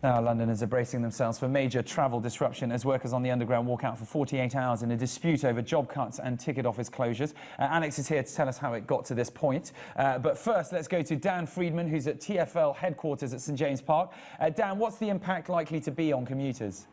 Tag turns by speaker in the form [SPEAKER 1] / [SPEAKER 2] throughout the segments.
[SPEAKER 1] Now, Londoners are bracing themselves for major travel disruption as workers on the Underground walk out for 48 hours in a dispute over job cuts and ticket office closures. Alex is here to tell us how it got to this point. But first, let's go to Dan Friedman, who's at TfL headquarters at St James Park. Dan, what's the impact likely to be on commuters?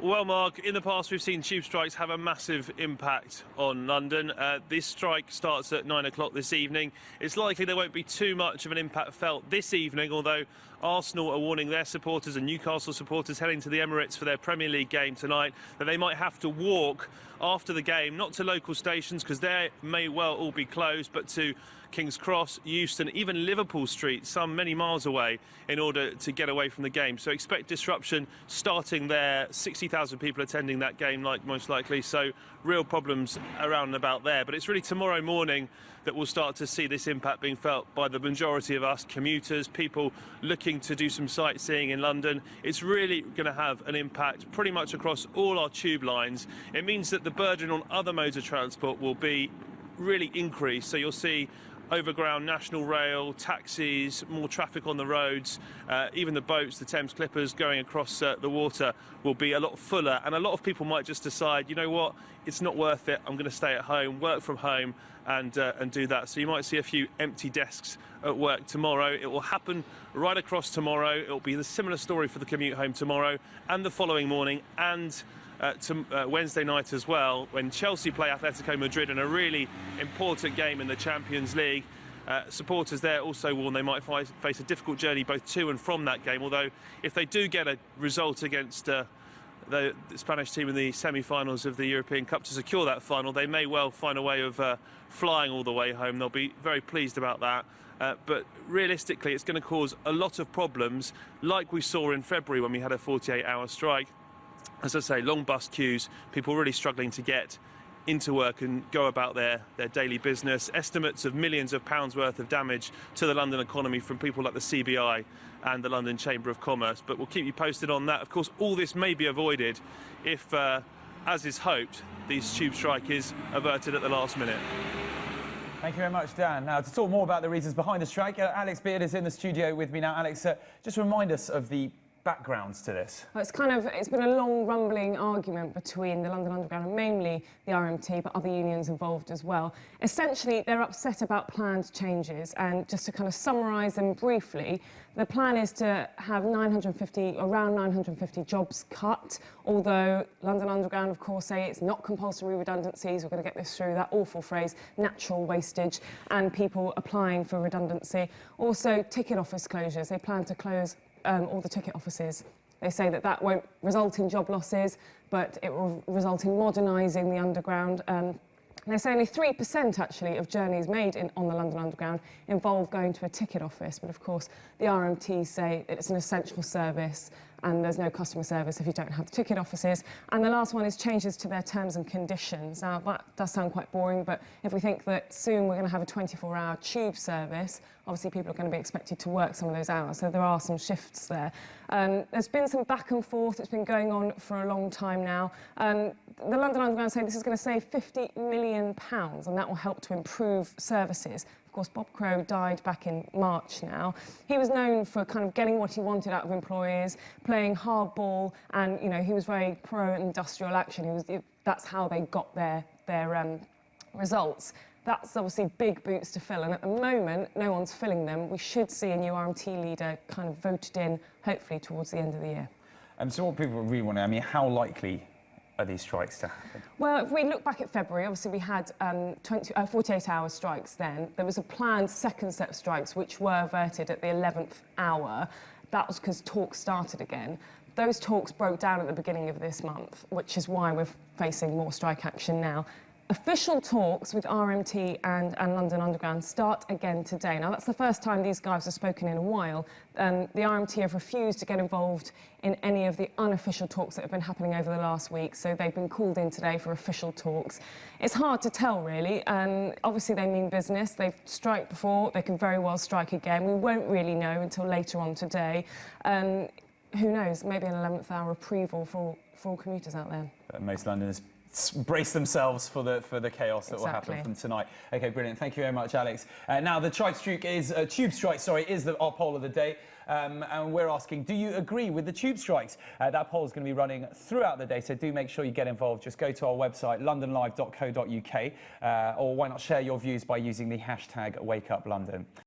[SPEAKER 2] Well, Mark, in the past we've seen tube strikes have a massive impact on London. This strike starts at 9 o'clock this evening. It's likely there won't be too much of an impact felt this evening, although Arsenal are warning their supporters and Newcastle supporters heading to the Emirates for their Premier League game tonight that they might have to walk after the game, not to local stations because they may well all be closed, but to King's Cross, Euston, even Liverpool Street, some many miles away, in order to get away from the game. So expect disruption starting there. 60,000 people attending that game, most likely, so real problems around and about there. But it's really tomorrow morning that we'll start to see this impact being felt by the majority of us commuters, people looking to do some sightseeing in London. It's really going to have an impact pretty much across all our tube lines. It means that the burden on other modes of transport will be really increased. So you'll see overground, national rail, taxis, more traffic on the roads, even the boats, the Thames Clippers going across the water will be a lot fuller, and a lot of people might just decide, you know what, it's not worth it, I'm going to stay at home, work from home and do that. So you might see a few empty desks at work tomorrow. It will happen right across tomorrow. It will be a similar story for the commute home tomorrow and the following morning, and to Wednesday night as well, when Chelsea play Atletico Madrid in a really important game in the Champions League. Supporters there also warn they might face a difficult journey both to and from that game, although if they do get a result against the Spanish team in the semi-finals of the European Cup to secure that final, they may well find a way of flying all the way home. They'll be very pleased about that. But realistically, it's going to cause a lot of problems, like we saw in February when we had a 48-hour strike. As I say, long bus queues, people really struggling to get into work and go about their daily business. Estimates of millions of pounds worth of damage to the London economy from people like the CBI and the London Chamber of Commerce. But we'll keep you posted on that. Of course, all this may be avoided if, as is hoped, this tube strike is averted at the last minute.
[SPEAKER 1] Thank you very much, Dan. Now, to talk more about the reasons behind the strike, Alex Beard is in the studio with me now. Alex, just remind us of the backgrounds to this.
[SPEAKER 3] Well, it's been a long rumbling argument between the London Underground and mainly the RMT, but other unions involved as well. Essentially, they're upset about planned changes, and just to kind of summarise them briefly, the plan is to have around 950 jobs cut, although London Underground, of course, say it's not compulsory redundancies. We're going to get this through, that awful phrase, natural wastage, and people applying for redundancy. Also, ticket office closures. They plan to close all the ticket offices. They say that won't result in job losses, but it will result in modernising the Underground. They say only 3% actually of journeys made on the London Underground involve going to a ticket office, but of course the RMT say it's an essential service and there's no customer service if you don't have the ticket offices. And the last one is changes to their terms and conditions. Now, that does sound quite boring, but if we think that soon we're going to have a 24-hour tube service, obviously people are going to be expected to work some of those hours, so there are some shifts there. There's been some back and forth. It's been going on for a long time now. The London Underground say this is going to save £50 million, and that will help to improve services. Of course, Bob Crow died back in March now. He was known for kind of getting what he wanted out of employers, playing hardball, and, you know, he was very pro-industrial action. That's how they got their results. That's obviously big boots to fill, and at the moment, no one's filling them. We should see a new RMT leader kind of voted in, hopefully, towards the end of the year.
[SPEAKER 1] So what people really want to know, I mean, how likely are these strikes to happen? Well,
[SPEAKER 3] if we look back at February, obviously we had 48-hour strikes then. There was a planned second set of strikes which were averted at the 11th hour. That was because talks started again. Those talks broke down at the beginning of this month, which is why we're facing more strike action now. Official talks with RMT and London Underground start again today. Now, that's the first time these guys have spoken in a while. The RMT have refused to get involved in any of the unofficial talks that have been happening over the last week, so they've been called in today for official talks. It's hard to tell, really, and obviously they mean business. They've striked before, they can very well strike again. We won't really know until later on today. Who knows, maybe an 11th hour reprieve for all commuters out there.
[SPEAKER 1] Most Londoners brace themselves for the chaos that will happen from tonight. Okay, brilliant. Thank you very much, Alex. Now, the tube strike is our poll of the day. And we're asking, do you agree with the tube strikes? That poll is going to be running throughout the day, so do make sure you get involved. Just go to our website, londonlive.co.uk, or why not share your views by using the hashtag WakeUpLondon.